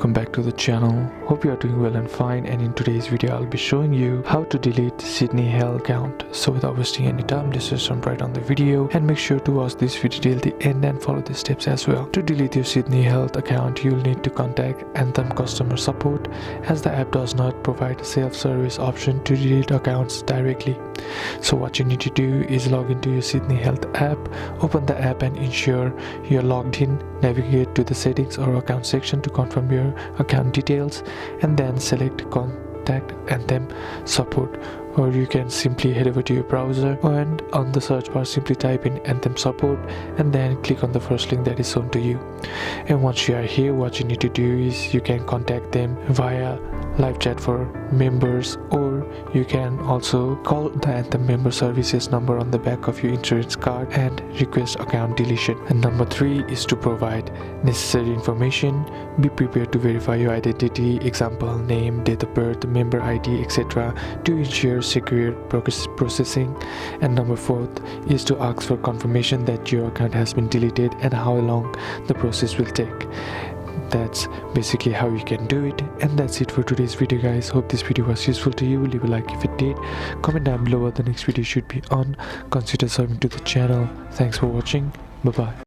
welcome back to the channel. Hope you are doing well and fine, and in today's video I'll be showing you how to delete Sydney Health account. So without wasting any time, let's just jump right on the video and make sure to watch this video till the end and follow the steps as well. To delete your Sydney Health account, you'll need to contact Anthem customer support, as the app does not provide a self-service option to delete accounts directly. So what you need to do is log into your Sydney Health app, open the app and ensure you're logged in. Navigate to the settings or account section to confirm your account details, and then select contact Anthem support, or you can simply head over to your browser and on the search bar simply type in Anthem support and then click on the first link that is shown to you. And once you are here, what you need to do is you can contact them via live chat for members, or you can also call the Anthem member services number on the back of your insurance card and request account deletion. And number 3 is to provide necessary information. Be prepared to verify your identity, example name, date of birth, member ID, etc., to ensure secure processing. And number 4 is to ask for confirmation that your account has been deleted and how long the process will take. That's basically how you can do it, and that's it for today's video, guys. Hope this video was useful to you. Leave a like if it did, comment down below what the next video should be on, consider subscribing to the channel. Thanks for watching. Bye bye.